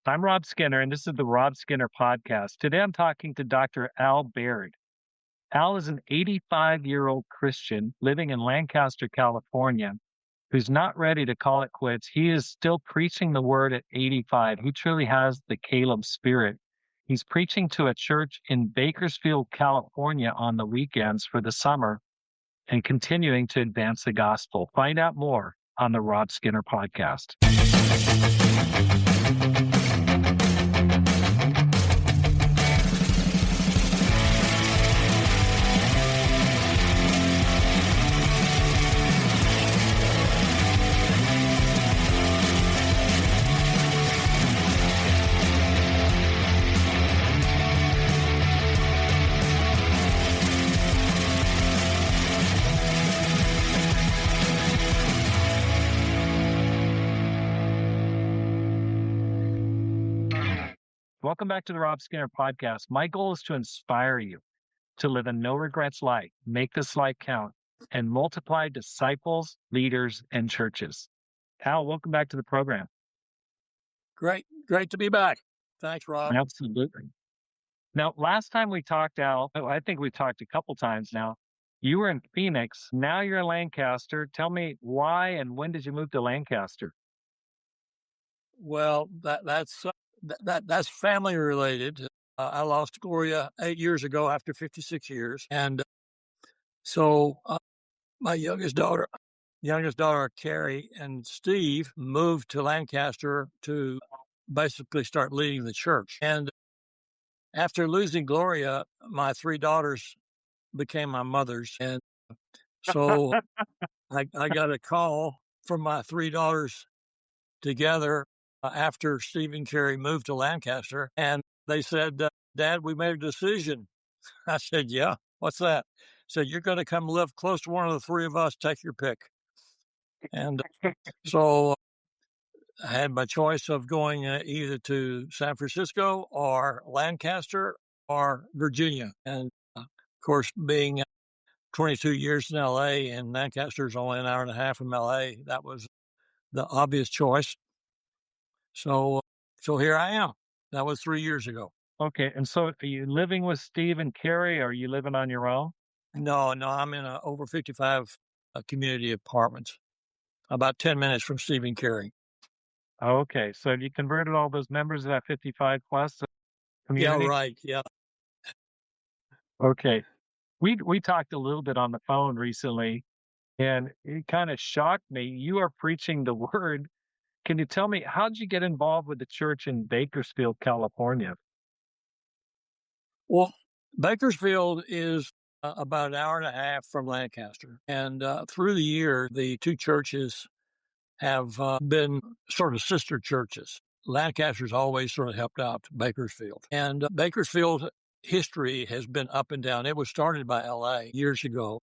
I'm Rob Skinner, and this is the Rob Skinner Podcast. Today I'm talking to Dr. Al Baird. Al is an 85-year-old Christian living in Lancaster, California, who's not ready to call it quits. He is still preaching the word at 85. He truly has the Caleb spirit. He's preaching to a church in Bakersfield, California on the weekends for the summer and continuing to advance the gospel. Find out more on the Rob Skinner Podcast. Welcome back to the Rob Skinner Podcast. My goal is to inspire you to live a no regrets life, make this life count, and multiply disciples, leaders, and churches. Al, welcome back to the program. Great to be back. Thanks, Rob. Absolutely. Now, last time we talked, Al, I think we talked a couple times now. You were in Phoenix. Now you're in Lancaster. Tell me why and when did you move to Lancaster? Well, that's family related. I lost Gloria 8 years ago after 56 years. And so my youngest daughter, Carrie, and Steve moved to Lancaster to basically start leading the church. And after losing Gloria, my 3 daughters became my mothers. And so I got a call from my 3 daughters together after Steve and Carrie moved to Lancaster, and they said, Dad, we made a decision. I said, yeah, what's that? Said, you're going to come live close to one of the 3 of us, take your pick. And so I had my choice of going either to San Francisco or Lancaster or Virginia. And of course, being 22 years in LA and Lancaster's only an hour and a half from LA, that was the obvious choice. So here I am. That was 3 years ago. Okay. And so are you living with Steve and Carrie, or are you living on your own? No, I'm in a over 55 community apartments, about 10 minutes from Steve and Carrie. Okay. So have you converted all those members of that 55 plus community? Yeah, right. Yeah. Okay. We talked a little bit on the phone recently, and it kind of shocked me. You are preaching the word. Can you tell me, how did you get involved with the church in Bakersfield, California? Well, Bakersfield is about an hour and a half from Lancaster. And through the year, the 2 churches have been sort of sister churches. Lancaster's always sort of helped out Bakersfield. And Bakersfield history has been up and down. It was started by LA years ago.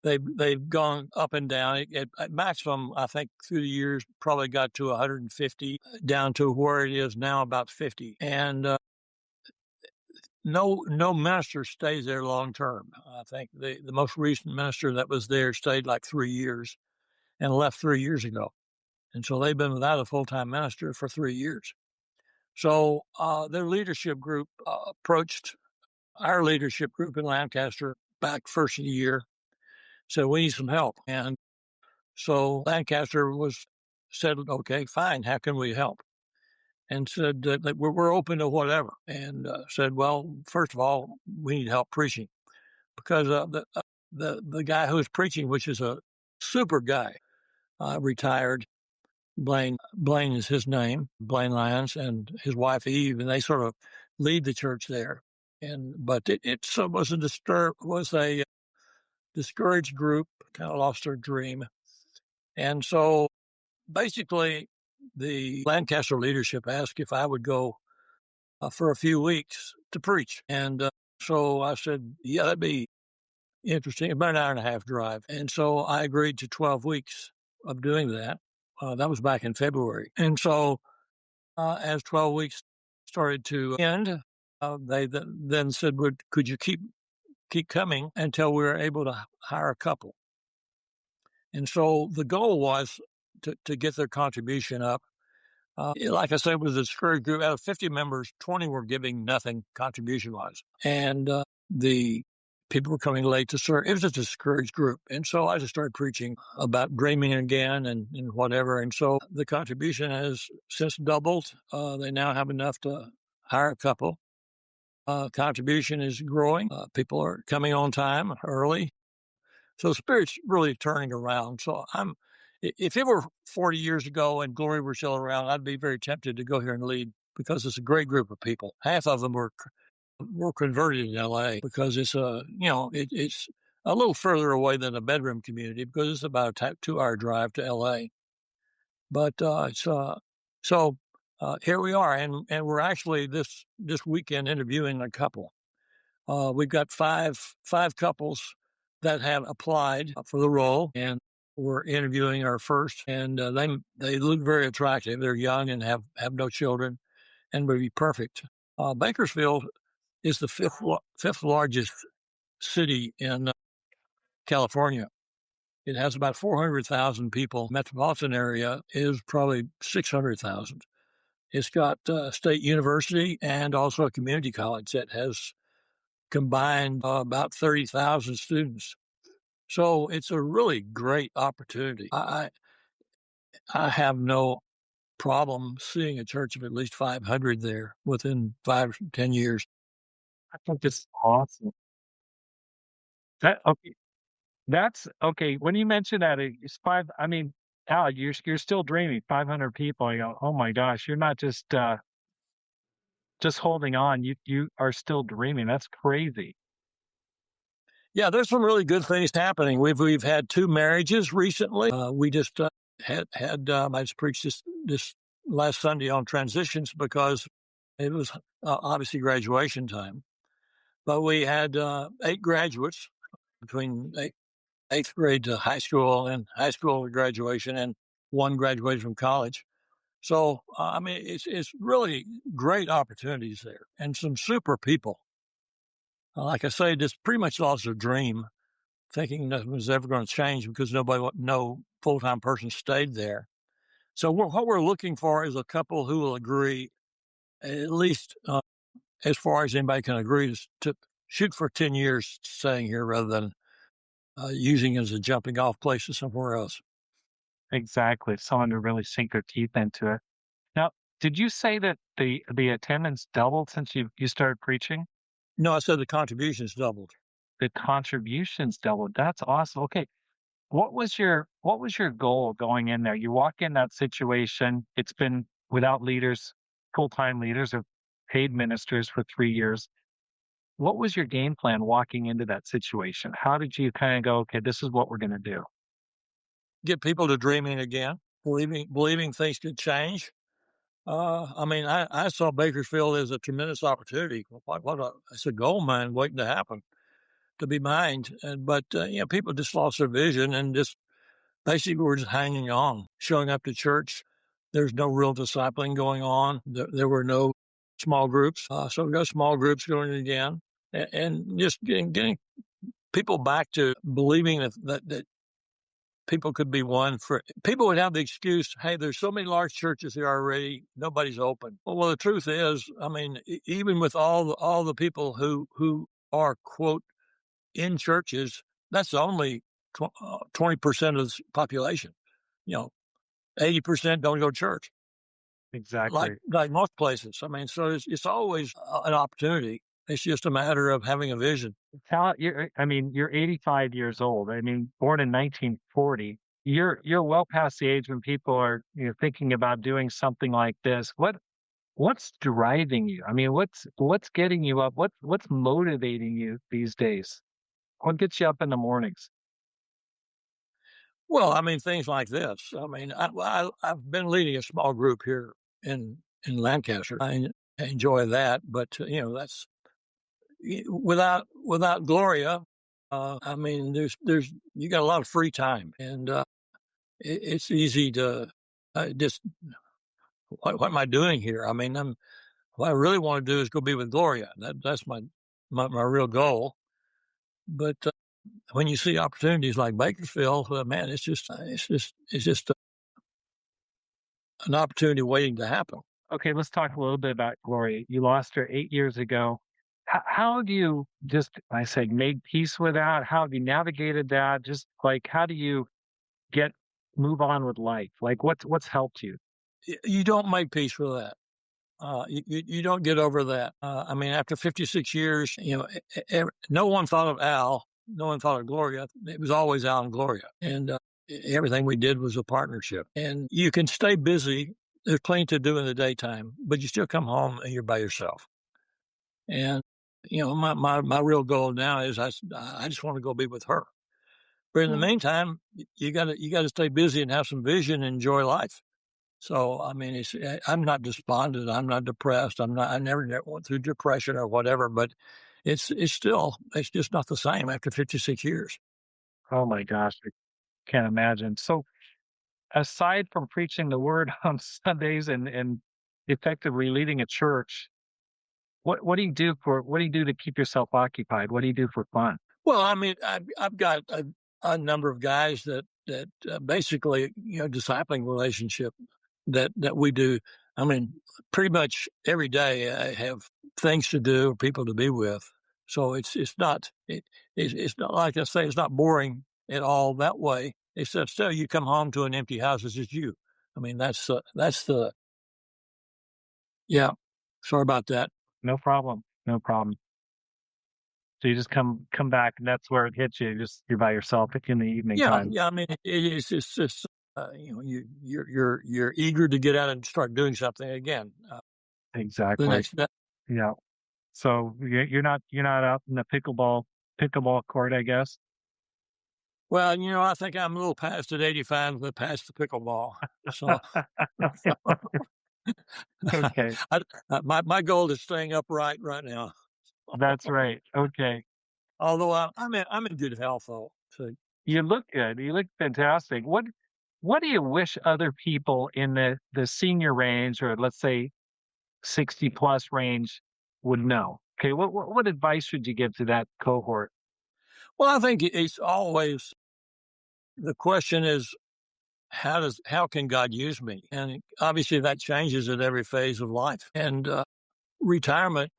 They've gone up and down. At maximum, I think through the years, probably got to 150, down to where it is now, about 50. And no minister stays there long term. I think the most recent minister that was there stayed like 3 years and left 3 years ago. And so they've been without a full-time minister for 3 years. So their leadership group approached our leadership group in Lancaster back first of the year. So we need some help. And so Lancaster said, okay, fine. How can we help? And said that we're open to whatever. And said, well, first of all, we need help preaching, because the guy who's preaching, which is a super guy, retired. Blaine is his name, Blaine Lyons, and his wife Eve, and they sort of lead the church there. But it was a discouraged group, kind of lost their dream. And so basically the Lancaster leadership asked if I would go for a few weeks to preach. And so I said, yeah, that'd be interesting, about an hour and a half drive. And so I agreed to 12 weeks of doing that. That was back in February. And so as 12 weeks started to end, they then said, could you keep coming until we were able to hire a couple? And so the goal was to get their contribution up Like I said, it was a discouraged group. Out of 50 members, 20 were giving nothing contribution wise. And the people were coming late to serve. It was a discouraged group. And so I just started preaching about dreaming again and whatever. And so the contribution has since doubled. They now have enough to hire a couple. Contribution is growing. People are coming on time early. So the spirit's really turning around. So if it were 40 years ago and Gloria were still around, I'd be very tempted to go here and lead because it's a great group of people. Half of them were converted in LA because it's it's a little further away than a bedroom community because it's about a 2-hour drive to LA. But here we are, and we're actually this weekend interviewing a couple. We've got five couples that have applied for the role, and we're interviewing our first. And they look very attractive. They're young and have no children, and would be perfect. Bakersfield is the fifth largest city in California. It has about 400,000 people. Metropolitan area is probably 600,000. It's got a state university and also a community college that has combined about 30,000 students. So it's a really great opportunity. I have no problem seeing a church of at least 500 there within 5 to 10 years. I think it's awesome. That okay. That's okay. When you mention that, it's five. I mean, Al, you're still dreaming. 500 people. I go, oh my gosh, you're not just holding on. You are still dreaming. That's crazy. Yeah, there's some really good things happening. We've had 2 marriages recently. We just had I just preached this last Sunday on transitions because it was obviously graduation time. But we had 8 graduates between eighth grade to high school and high school graduation, and 1 graduated from college. So I mean, it's really great opportunities there, and some super people. Like I say, just pretty much lost their dream, thinking nothing was ever going to change because no full-time person stayed there. So what we're looking for is a couple who will agree, at least as far as anybody can agree, to shoot for 10 years staying here rather than using it as a jumping off place to somewhere else. Exactly. Someone to really sink their teeth into it. Now, did you say that the attendance doubled since you started preaching? No, I said the contributions doubled. The contributions doubled. That's awesome. Okay. What was your goal going in there? You walk in that situation, it's been without leaders, full-time leaders or paid ministers for 3 years. What was your game plan walking into that situation? How did you kind of go, okay, this is what we're going to do? Get people to dreaming again, believing things could change. I mean, I saw Bakersfield as a tremendous opportunity. It's a gold mine waiting to happen, to be mined. But people just lost their vision and just basically were just hanging on, showing up to church. There's no real discipling going on. There were no small groups. So we got small groups going again, and just getting people back to believing that people could be one. For people would have the excuse, hey, there's so many large churches here already, nobody's open. Well, the truth is, I mean, even with all the people who are, quote, in churches, that's only 20% of the population. 80% don't go to church, Exactly. like most places. I mean, so it's always an opportunity. It's just a matter of having a vision. You're 85 years old. I mean, born in 1940. You're well past the age when people are, thinking about doing something like this. What's driving you? I mean, what's getting you up? What's motivating you these days? What gets you up in the mornings? Well, I mean, things like this. I mean, I've been leading a small group here in Lancaster. I enjoy that, but that's without Gloria. I mean, there's you got a lot of free time, and it's easy to just what am I doing here? I mean, what I really want to do is go be with Gloria. That's my real goal. But when you see opportunities like Bakersfield, man, it's just an opportunity waiting to happen. Okay, let's talk a little bit about Gloria. You lost her 8 years ago. How do you just, I say, make peace with that? How have you navigated that? Just like, how do you get move on with life? Like, what's helped you? You don't make peace with that. You don't get over that. I mean, after 56 years, no one thought of Al, no one thought of Gloria. It was always Al and Gloria, and everything we did was a partnership. And you can stay busy. There's plenty to do in the daytime, but you still come home and you're by yourself. And my real goal now is I just want to go be with her. But in the Mm. meantime, you gotta stay busy and have some vision and enjoy life. So, I mean, I'm not despondent. I'm not depressed. I never went through depression or whatever, but it's just not the same after 56 years. Oh my gosh, I can't imagine. So, aside from preaching the word on Sundays and effectively leading a church, what do you do to keep yourself occupied? What do you do for fun? Well, I mean, I've got a number of guys that basically, discipling relationship that we do. I mean, pretty much every day I have things to do, people to be with. So it's not like I say, it's not boring at all that way. Except still, you come home to an empty house. It's just you. I mean, that's the yeah. Sorry about that. No problem. No problem. So you just come back and that's where it hits you. Just you're by yourself in the evening Yeah, time. yeah. I mean, it's just you're eager to get out and start doing something again. The Exactly. next step. Yeah. So you're not out in the pickleball court, I guess. Well, I think I'm a little past at 85, but past the pickleball. So Okay. my goal is staying upright right now. That's right. Okay. Although I'm in good health though. So You look good. You look fantastic. What do you wish other people in the senior range or let's say 60 plus range would know? Okay, what advice would you give to that cohort? well, I think it's always the question is how can God use me? And obviously that changes at every phase of life. And retirement,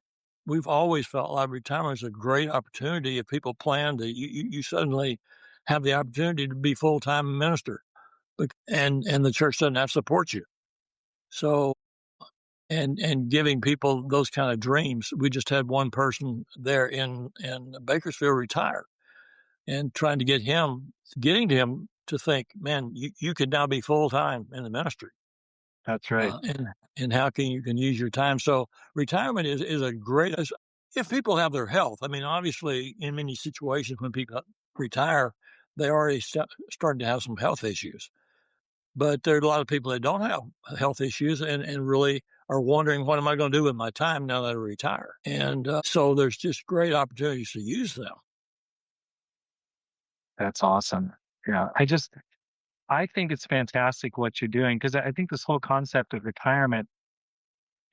we've always felt like retirement is a great opportunity if people plan to. You suddenly have the opportunity to be full time minister, and the church doesn't have to support you. So and giving people those kind of dreams. We just had one person there in Bakersfield retire, and trying to getting to him to think, man, you could now be full time in the ministry. That's right. And how can you can use your time? So retirement is a great if people have their health. I mean, obviously, in many situations when people retire, they already starting to have some health issues. But there are a lot of people that don't have health issues and really are wondering, what am I going to do with my time now that I retire? And so there's just great opportunities to use them. That's awesome. Yeah. I think it's fantastic what you're doing because I think this whole concept of retirement,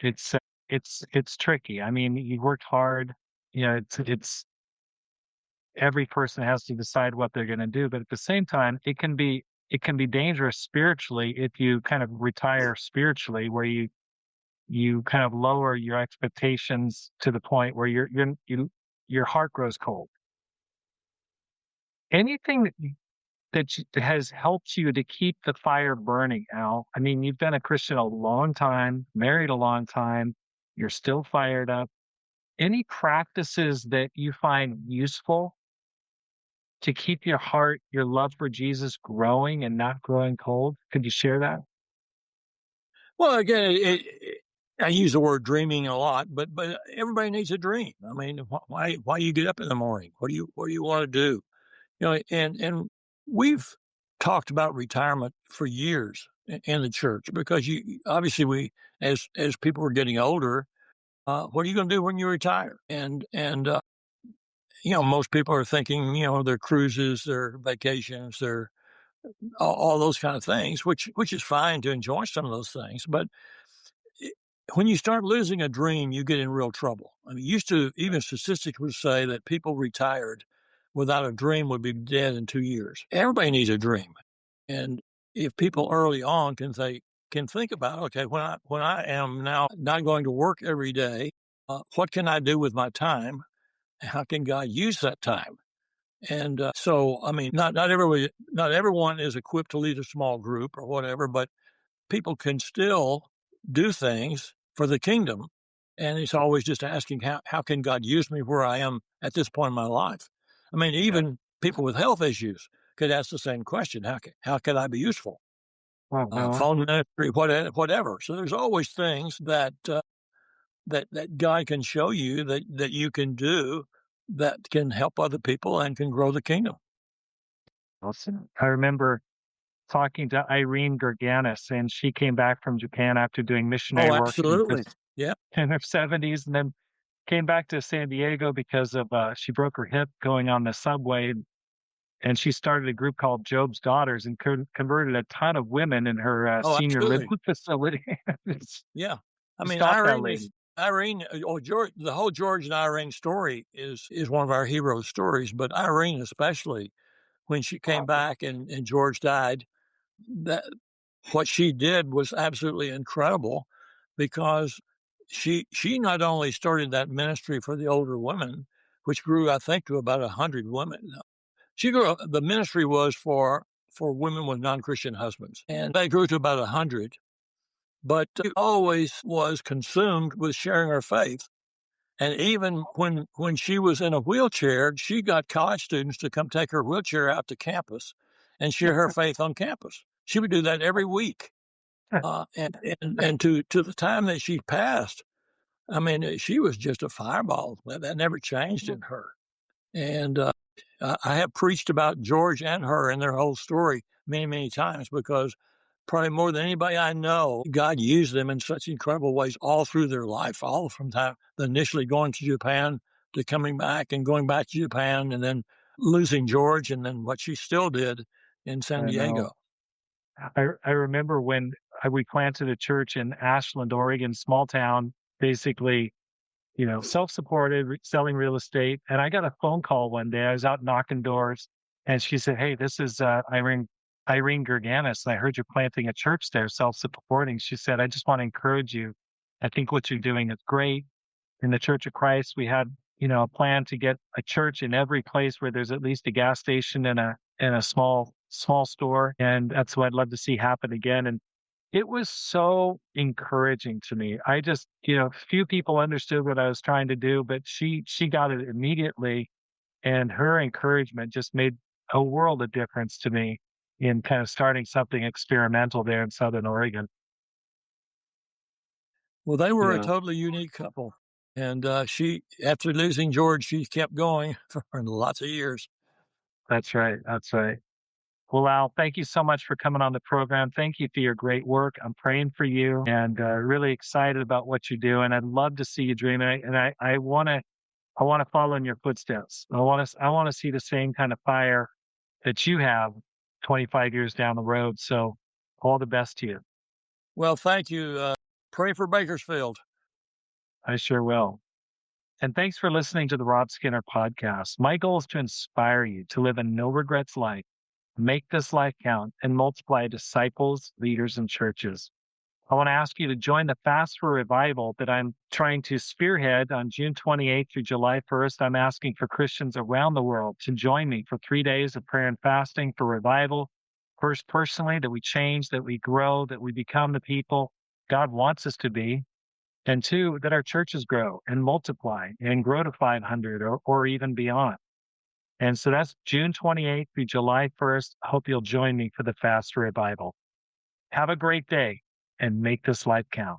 it's it's tricky. I mean, you worked hard, it's every person has to decide what they're going to do, but at the same time, it can be dangerous spiritually if you kind of retire spiritually where you kind of lower your expectations to the point where your heart grows cold. Anything that has helped you to keep the fire burning, Al? I mean, you've been a Christian a long time, married a long time, you're still fired up. Any practices that you find useful to keep your heart, your love for Jesus growing and not growing cold? Could you share that? Well, again, I use the word dreaming a lot, but everybody needs a dream. I mean, why you get up in the morning? What do you want to do? And we've talked about retirement for years in the church because you obviously we as people are getting older, what are you going to do when you retire? And most people are thinking their cruises, their vacations, their all those kind of things, which is fine to enjoy some of those things, but it- when you start losing a dream, you get in real trouble. I mean, used to even statistics would say that people retired without a dream would be dead in 2 years. Everybody needs a dream, and if people early on can say, can think about, okay, when I am now not going to work every day, what can I do with my time? How can God use that time? And so, I mean, not everyone is equipped to lead a small group or whatever, but people can still do things for the kingdom. And it's always just asking, how can God use me where I am at this point in my life? I mean, Yeah. even people with health issues could ask the same question: how can I be useful? Uh-huh. Phone ministry, whatever. So there's always things that God can show you that you can do that can help other people and can grow the kingdom. Awesome. I remember talking to Irene Gerganis, and she came back from Japan after doing missionary Oh, work in absolutely. Yeah. in her 70s, and then came back to San Diego because of she broke her hip going on the subway, and she started a group called Job's Daughters and converted a ton of women in her Oh, senior living absolutely. facility. Yeah. I mean, Stop that lady. George, the whole George and Irene story is one of our hero stories, but Irene especially, when she came back and George died, that what she did was absolutely incredible because she not only started that ministry for the older women, which grew, I think, to about 100 women. The ministry was for women with non-Christian husbands, and they grew to about 100. But she always was consumed with sharing her faith. And even when she was in a wheelchair, she got college students to come take her wheelchair out to campus and share her faith on campus. She would do that every week. And to the time that she passed, I mean, she was just a fireball. That never changed in her. And I have preached about George and her and their whole story many, many times because probably more than anybody I know, God used them in such incredible ways all through their life, all from time initially going to Japan to coming back and going back to Japan and then losing George and then what she still did in San I know. Diego. I remember when we planted a church in Ashland, Oregon, small town, basically, self-supported, selling real estate. And I got a phone call one day. I was out knocking doors, and she said, "Hey, this is Irene Gerganis. And I heard you're planting a church there, self-supporting." She said, "I just want to encourage you. I think what you're doing is great. In the Church of Christ, we had, a plan to get a church in every place where there's at least a gas station and a small store. And that's what I'd love to see happen again." And it was so encouraging to me. I just, few people understood what I was trying to do, but she got it immediately. And her encouragement just made a world of difference to me in kind of starting something experimental there in Southern Oregon. Well, they were a Yeah, totally unique couple. And after losing George, she kept going for lots of years. that's right. That's right. Well, Al, thank you so much for coming on the program. Thank you for your great work. I'm praying for you and really excited about what you do. And I'd love to see you dream. I want to follow in your footsteps. I want to see the same kind of fire that you have 25 years down the road. So all the best to you. Well, thank you. Pray for Bakersfield. I sure will. And thanks for listening to the Rob Skinner podcast. My goal is to inspire you to live a no regrets life, make this life count, and multiply disciples, leaders, and churches. I want to ask you to join the Fast for Revival that I'm trying to spearhead on June 28th through July 1st. I'm asking for Christians around the world to join me for 3 days of prayer and fasting for revival. First, personally, that we change, that we grow, that we become the people God wants us to be. And two, that our churches grow and multiply and grow to 500 or even beyond. And so that's June 28th through July 1st. I hope you'll join me for the Fast for Revival. Have a great day and make this life count.